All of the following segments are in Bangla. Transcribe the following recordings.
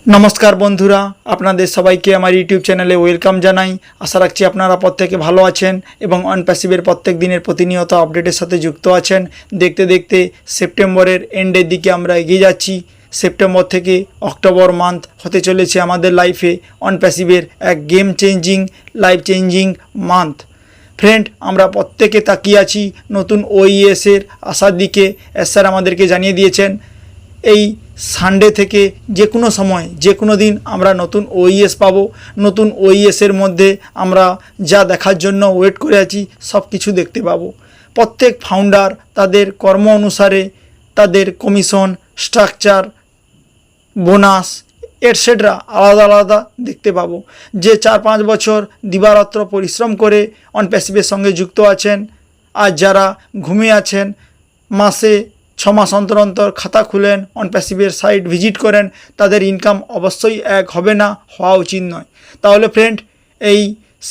नमस्कार बंधुरा आपनादेर सबाइके आमार यूट्यूब चैनेले वेलकाम जानाई। आशा राखछि आपनारा प्रत्येके भालो आछेन एबं अन पैसिवेर प्रत्येक दिनेर प्रतिनियत आपडेटेर साथे जुक्त आछेन। देखते देखते सेप्टेम्बरेर एंडेर दिके आमरा एगिये जाচ্ছি। सेप्टेम्बर थेके अक्टोबर मान्थ होते चलेছে आमादेर लाइफे अन पैसिवेर एक game changing life changing month. Friend आमरा प्रत्येके ताकिये आछि नतून ओईएस एर आसार दिके। एस स्যার आमादेरके जानिये दिয়েছেন এই সানডে থেকে যে কোনো সময় যে কোনো দিন আমরা নতুন ওইএস পাবো। নতুন ওইএসের মধ্যে আমরা যা দেখার জন্য ওয়েট করে আছি সব কিছু দেখতে পাবো। প্রত্যেক ফাউন্ডার তাদের কর্ম অনুসারে তাদের কমিশন স্ট্রাকচার বোনাস এটসেট্রা আলাদা আলাদা দেখতে পাবো। যে 4-5 বছর দিবারাত্র পরিশ্রম করে অন প্যাসিভের সঙ্গে যুক্ত আছেন, আর যারা ঘুমিয়ে আছেন, মাসে 6 মাস অন্তর অন্তর খাতা খুলেন, অন প্যাসিভের সাইট ভিজিট করেন, তাদের ইনকাম অবশ্যই এক হবে না, হওয়া উচিত নয়। তাহলে ফ্রেন্ড এই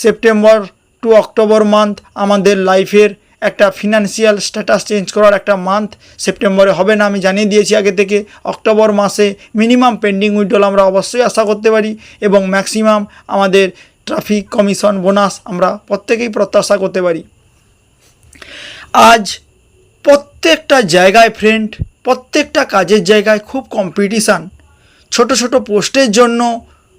সেপ্টেম্বর টু অক্টোবর মান্থ আমাদের লাইফের একটা ফিনান্সিয়াল স্ট্যাটাস চেঞ্জ করার একটা মান্থ। সেপ্টেম্বরে হবে না আমি জানিয়ে দিয়েছি আগে থেকে। অক্টোবর মাসে মিনিমাম পেন্ডিং উইথড্রল আমরা অবশ্যই আশা করতে পারি এবং ম্যাক্সিমাম আমাদের ট্রাফিক কমিশন বোনাস আমরা প্রত্যেকেই প্রত্যাশা করতে পারি। আজ প্রত্যেকটা জায়গায় ফ্রেন্ড প্রত্যেকটা কাজের জায়গায় খুব কম্পিটিশান। ছোট ছোট পোস্টের জন্য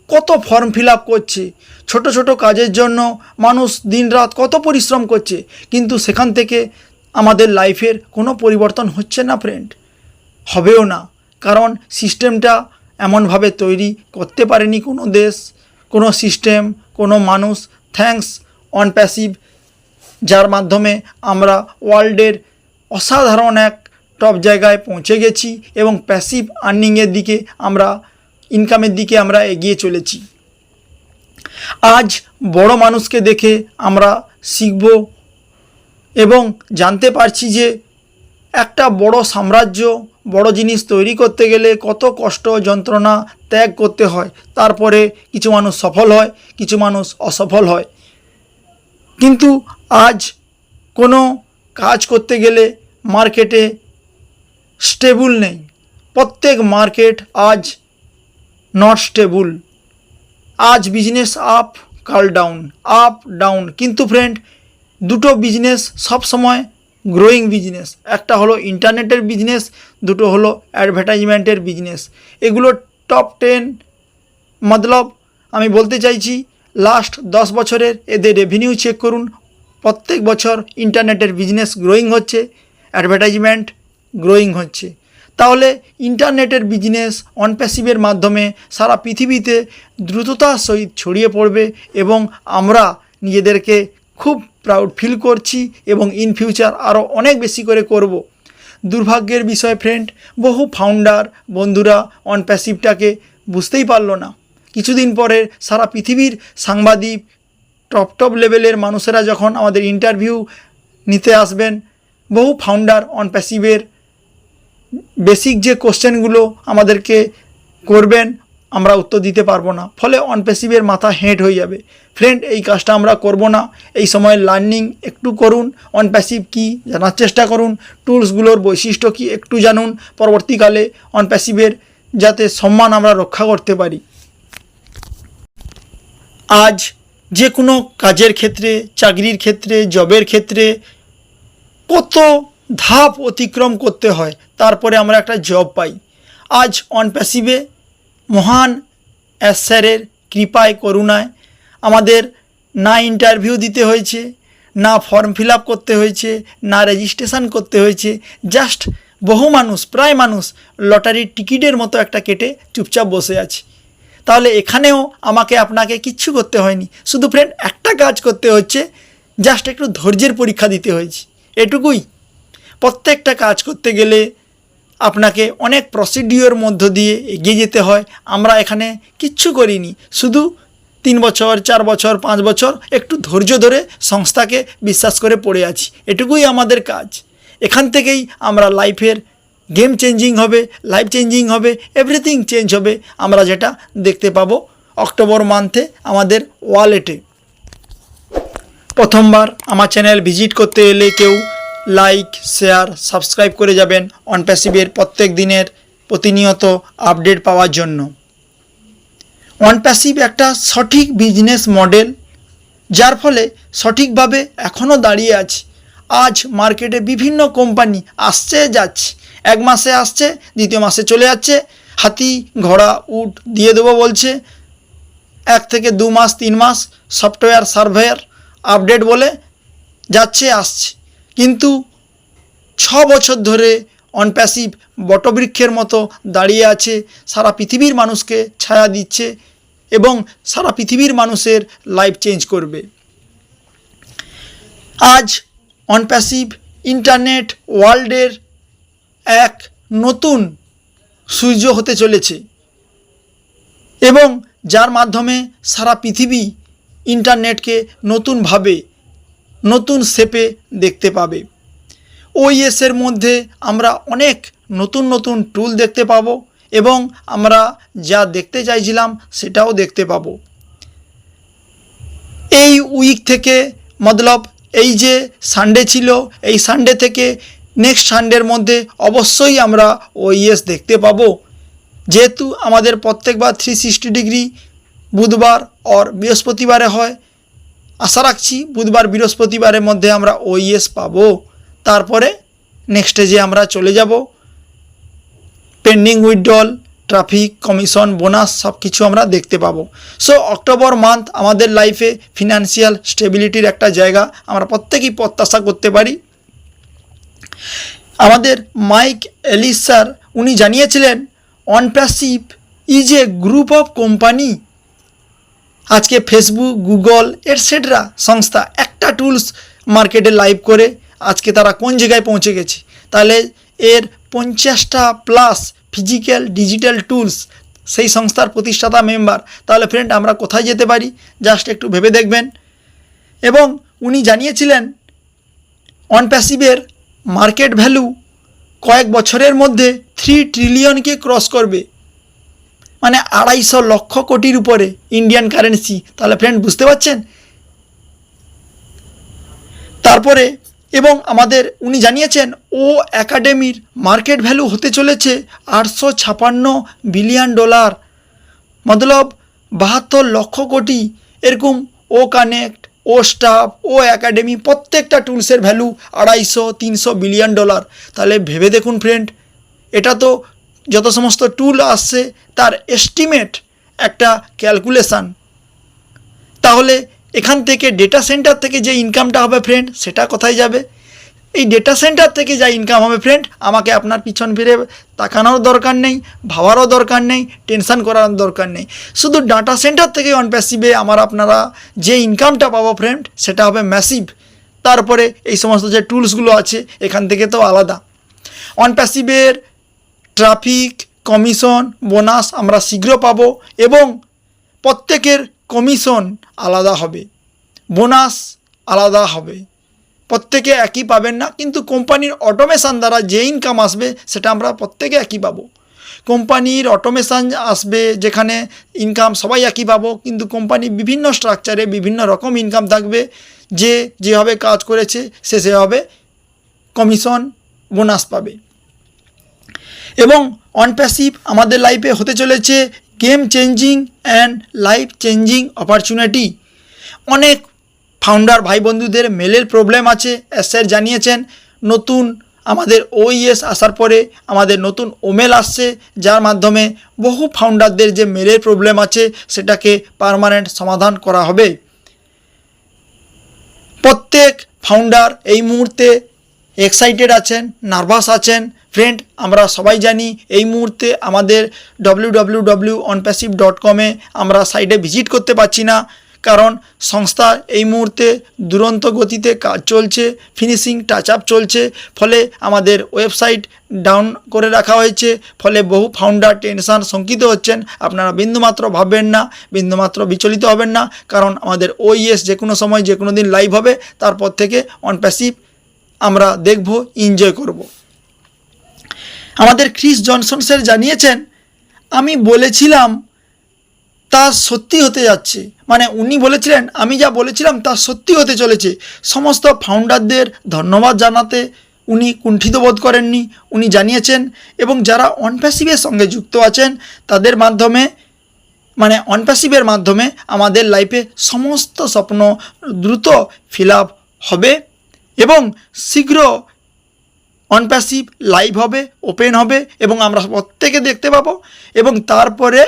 কত ফর্ম ফিল আপ করছে, ছোট ছোট কাজের জন্য মানুষ দিনরাত কত পরিশ্রম করছে, কিন্তু সেখান থেকে আমাদের লাইফের কোনো পরিবর্তন হচ্ছে না ফ্রেন্ড, হবেও না। কারণ সিস্টেমটা এমনভাবে তৈরি করতে পারেনি কোনো দেশ, কোনো সিস্টেম, কোনো মানুষ। থ্যাঙ্কস অন প্যাসিভ, যার মাধ্যমে আমরা ওয়ার্ল্ডের অসাধারণ এক টপ জায়গায় পৌঁছে গেছি এবং প্যাসিভ আর্নিংয়ের দিকে আমরা ইনকামের দিকে আমরা এগিয়ে চলেছি। আজ বড় মানুষকে দেখে আমরা শিখব এবং জানতে পারছি যে একটা বড় সাম্রাজ্য, বড় জিনিস তৈরি করতে গেলে কত কষ্ট যন্ত্রণা ত্যাগ করতে হয়। তারপরে কিছু মানুষ সফল হয়, কিছু মানুষ অসফল হয়। কিন্তু আজ কোনো কাজ করতে গেলে মার্কেটে স্টেবল নেই। প্রত্যেক মার্কেট আজ নট স্টেবল। আজ বিজনেস আপ কাল ডাউন, আপ ডাউন। কিন্তু ফ্রেন্ড দুটো বিজনেস সব সময় গ্রোয়িং বিজনেস। একটা হলো ইন্টারনেটের বিজনেস, দুটো হলো অ্যাডভার্টাইজমেন্টের বিজনেস। এগুলো টপ 10 মতলব আমি বলতে চাইছি লাস্ট 10 বছরের এদের রেভিনিউ চেক করুন। প্রত্যেক বছর ইন্টারনেটের বিজনেস গ্রোয়িং হচ্ছে, অ্যাডভার্টাইজমেন্ট গ্রোয়িং হচ্ছে। তাহলে ইন্টারনেটের বিজনেস অন প্যাসিভের মাধ্যমে সারা পৃথিবীতে দ্রুততার সহিত ছড়িয়ে পড়বে এবং আমরা নিজেদেরকে খুব প্রাউড ফিল করছি এবং ইন ফিউচার আরও অনেক বেশি করে করব। দুর্ভাগ্যের বিষয় ফ্রেন্ড, বহু ফাউন্ডার বন্ধুরা অন প্যাসিভটাকে বুঝতেই পারলো না। কিছুদিন পরে সারা পৃথিবীর সাংবাদিক টপ লেভেলের মানুষেরা যখন আমাদের ইন্টারভিউ নিতে আসবেন, বহু ফাউন্ডার অন প্যাসিভের বেসিক যে কোশ্চেনগুলো আমাদেরকে করবেন আমরা উত্তর দিতে পারবো না, ফলে অন প্যাসিভের মাথা হেঁট হয়ে যাবে। ফ্রেন্ড এই কাজটা আমরা করব না। এই সময় লার্নিং একটু করুন, অন প্যাসিভ কী জানার চেষ্টা করুন, টুলসগুলোর বৈশিষ্ট্য কী একটু জানুন, পরবর্তীকালে অন প্যাসিভের যাতে সম্মান আমরা রক্ষা করতে পারি। আজ যে কোনো কাজের ক্ষেত্রে, চাকরির ক্ষেত্রে, জবের ক্ষেত্রে কত ধাপ অতিক্রম করতে হয়, তারপরে আমরা একটা জব পাই। আজ অন প্যাসিভে মহান এস স্যারের কৃপায় করুণায় আমাদের না ইন্টারভিউ দিতে হয়েছে, না ফর্ম ফিল আপ করতে হয়েছে, না রেজিস্ট্রেশন করতে হয়েছে। জাস্ট বহু মানুষ, প্রায় মানুষ লটারির টিকিটের মতো একটা কেটে চুপচাপ বসে আছে। তাহলে এখানেও আমাকে আপনাকে কিচ্ছু করতে হয়নি, শুধু ফ্রেন্ড একটা কাজ করতে হচ্ছে, জাস্ট একটু ধৈর্যের পরীক্ষা দিতে হয়েছে, এটুকুই। প্রত্যেকটা কাজ করতে গেলে আপনাকে অনেক প্রসিডিওর মধ্য দিয়ে এগিয়ে যেতে হয়। আমরা এখানে কিচ্ছু করিনি, শুধু 3 বছর 4 বছর 5 বছর একটু ধৈর্য ধরে সংস্থাকে বিশ্বাস করে পড়ে আছি, এটুকুই আমাদের কাজ। এখান থেকেই আমরা লাইফের গেম চেঞ্জিং হবে, লাইফ চেঞ্জিং হবে, এভরিথিং চেঞ্জ হবে, আমরা যেটা দেখতে পাবো অক্টোবর মান্থে আমাদের ওয়ালেটে। প্রথমবার আমার চ্যানেল ভিজিট করতে এলে কেউ লাইক শেয়ার সাবস্ক্রাইব করে যাবেন অন প্যাসিভের প্রত্যেক দিনের প্রতিনিয়ত আপডেট পাওয়ার জন্য। অন প্যাসিভ একটা সঠিক বিজনেস মডেল, যার ফলে সঠিকভাবে এখনও দাঁড়িয়ে আছে। আজ মার্কেটে বিভিন্ন কোম্পানি আসছে যাচ্ছে, এক মাসে আসছে, দ্বিতীয় মাসে চলে যাচ্ছে, হাতি ঘোড়া উট দিয়ে দেবো বলছে, 1 থেকে 2 মাস 3 মাস সফটওয়্যার সার্ভেয়ার আপডেট বলে যাচ্ছে আসছে, কিন্তু 6 বছর ধরে অন প্যাসিভ বটবৃক্ষের মতো দাঁড়িয়ে আছে, সারা পৃথিবীর মানুষকে ছায়া দিচ্ছে এবং সারা পৃথিবীর মানুষের লাইফ চেঞ্জ করবে। আজ অন প্যাসিভ ইন্টারনেট ওয়ার্ল্ডের এক নতুন সূর্য হতে চলেছে এবং যার মাধ্যমে সারা পৃথিবী ইন্টারনেটকে নতুনভাবে নতুন শেপে দেখতে পাবে। ওইএসের মধ্যে আমরা অনেক নতুন নতুন টুল দেখতে পাবো এবং আমরা যা দেখতে চাইছিলাম সেটাও দেখতে পাবো। এই উইক থেকে মতলব এই যে সানডে ছিল, এই সানডে থেকে নেক্সট সানডের মধ্যে অবশ্যই আমরা ওইএস দেখতে পাবো, যেহেতু আমাদের প্রত্যেকবার 360 ডিগ্রি বুধবার আর বৃহস্পতিবারে হয়। আশা রাখছি বুধবার বৃহস্পতিবারের মধ্যে আমরা ওইএস পাবো, তারপরে নেক্সট স্টেজে আমরা চলে যাব। Pending withdrawal, traffic, commission, bonus সব কিছু আমরা দেখতে পাবো। সো অক্টোবর মান্থ আমাদের লাইফে ফিনান্সিয়াল স্টেবিলিটির একটা জায়গা আমরা প্রত্যেকেই প্রত্যাশা করতে পারি। আমাদের মাইক এলিস স্যার উনি জানিয়েছিলেন on passive is a group of company. আজকে ফেসবুক, গুগল এটসেট্রা সংস্থা একটা টুলস মার্কেটে লাইভ করে আজকে তারা কোন জায়গায় পৌঁছে গেছে, তাহলে এর 50টা প্লাস ফিজিক্যাল ডিজিটাল টুলস সেই সংস্থার প্রতিষ্ঠাতা মেম্বার, তাহলে ফ্রেন্ড আমরা কোথায় যেতে পারি জাস্ট একটু ভেবে দেখবেন। এবং উনি জানিয়েছিলেন অন প্যাসিভের মার্কেট ভ্যালু কয়েক বছরের মধ্যে 3 ট্রিলিয়নকে ক্রস করবে, মানে 250 লক্ষ কোটির উপরে ইন্ডিয়ান কারেন্সি। তাহলে ফ্রেন্ড বুঝতে পারছেন। তারপরে এবং আমাদের উনি জানিয়েছেন ও একাডেমির মার্কেট ভ্যালু হতে চলেছে $856 বিলিয়ন, মতলব 72 লক্ষ কোটি। এরকম ও কানেক্ট, ও স্টাফ, ও একাডেমি প্রত্যেকটা টুলসের ভ্যালু $250-300 বিলিয়ন। তাহলে ভেবে দেখুন ফ্রেন্ড, এটা তো যত সমস্ত টুল আসছে তার এস্টিমেট একটা ক্যালকুলেশান। তাহলে এখান থেকে ডেটা সেন্টার থেকে যে ইনকামটা হবে ফ্রেন্ড, সেটা কোথায় যাবে? এই ডেটা সেন্টার থেকে যা ইনকাম হবে ফ্রেন্ড, আমাকে আপনার পিছন ফিরে তাকানোর দরকার নেই, ভাবারও দরকার নেই, টেনশন করার দরকার নেই। শুধু ডাটা সেন্টার থেকে অন প্যাসিভে আপনারা যে ইনকামটা পাবো ফ্রেন্ড, সেটা হবে ম্যাসিভ। তারপরে এই সমস্ত যে টুলসগুলো আছে এখান থেকে তো আলাদা। অন প্যাসিভের ট্রাফিক, কমিশন, বোনাস আমরা শীঘ্র পাবো এবং প্রত্যেকের কমিশন আলাদা হবে, বোনাস আলাদা হবে, প্রত্যেকে একই পাবেন না, কিন্তু কোম্পানির অটোমেশান দ্বারা যে ইনকাম আসবে সেটা আমরা প্রত্যেকে একই পাবো। কোম্পানির অটোমেশান আসবে যেখানে ইনকাম সবাই একই পাবো, কিন্তু কোম্পানি বিভিন্ন স্ট্রাকচারে বিভিন্ন রকম ইনকাম থাকবে, যে যেভাবে কাজ করেছে সে সেভাবে কমিশন বোনাস পাবে। এবং অন প্যাসিভ আমাদের লাইফে হতে চলেছে game changing and life changing opportunity. অনেক ফাউন্ডার ভাই বন্ধুদের মেলের প্রবলেম আছে, স্যার জানিয়েছেন নতুন আমাদের ওইএস আসার পরে আমাদের নতুন ওমেল আসছে, যার মাধ্যমে বহু ফাউন্ডারদের যে মেলের প্রবলেম আছে সেটাকে পার্মানেন্ট সমাধান করা হবে। প্রত্যেক ফাউন্ডার এই মুহূর্তে এক্সাইটেড আছেন, নার্ভাস আছেন। ফ্রেন্ড আমরা সবাই জানি এই মুহূর্তে আমাদের www.onpassive.com-এ আমরা সাইটে ভিজিট করতে পারছি না, কারণ সংস্থা এই মুহূর্তে দুরন্ত গতিতে কাজ চলছে, ফিনিশিং টাচ আপ চলছে, ফলে আমাদের ওয়েবসাইট ডাউন করে রাখা হয়েছে। ফলে বহু ফাউন্ডার টেনশন শঙ্কিত হচ্ছেন। আপনারা বিন্দুমাত্র ভাববেন না, বিন্দুমাত্র বিচলিত হবেন না, কারণ আমাদের ওইএস যে কোনো সময় যে কোনো দিন লাইভ হবে, তারপর থেকে অন প্যাসিভ আমরা দেখব, এনজয় করব। আমাদের ক্রিস জনসন স্যার জানিয়েছেন আমি বলেছিলাম তা সত্যি হতে যাচ্ছে, মানে উনি বলেছিলেন আমি যা বলেছিলাম তা সত্যি হতে চলেছে। সমস্ত ফাউন্ডারদের ধন্যবাদ জানাতে উনি কুণ্ঠিত বোধ করেননি, উনি জানিয়েছেন। এবং যারা অন প্যাসিভের সঙ্গে যুক্ত আছেন তাদের মাধ্যমে মানে অনপ্যাসিভের মাধ্যমে আমাদের লাইফে সমস্ত স্বপ্ন দ্রুত ফিল আপ হবে এবং শীঘ্র অনপ্যাসিভ লাইভ হবে, ওপেন হবে এবং আমরা প্রত্যেকে দেখতে পাবো এবং তারপরে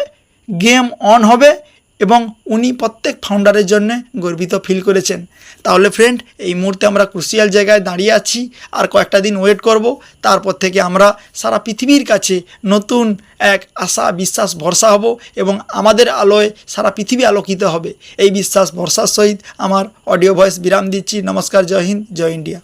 গেম অন হবে এবং উনি প্রত্যেক ফাউন্ডারের জন্য গর্বিত ফিল করেছেন। তাহলে ফ্রেন্ড, এই মুহূর্তে আমরা ক্রুশিয়াল জায়গায় দাঁড়িয়ে আছি, আর কয়েকটা দিন ওয়েট করব, তারপর থেকে আমরা সারা পৃথিবীর কাছে নতুন এক আশা, বিশ্বাস, ভরসা হব এবং আমাদের আলোয় সারা পৃথিবী আলোকিত হবে। এই বিশ্বাস ভরসার সহিত আমার অডিও ভয়েস বিরাম দিচ্ছি। নমস্কার, জয় হিন্দ, জয় ইন্ডিয়া।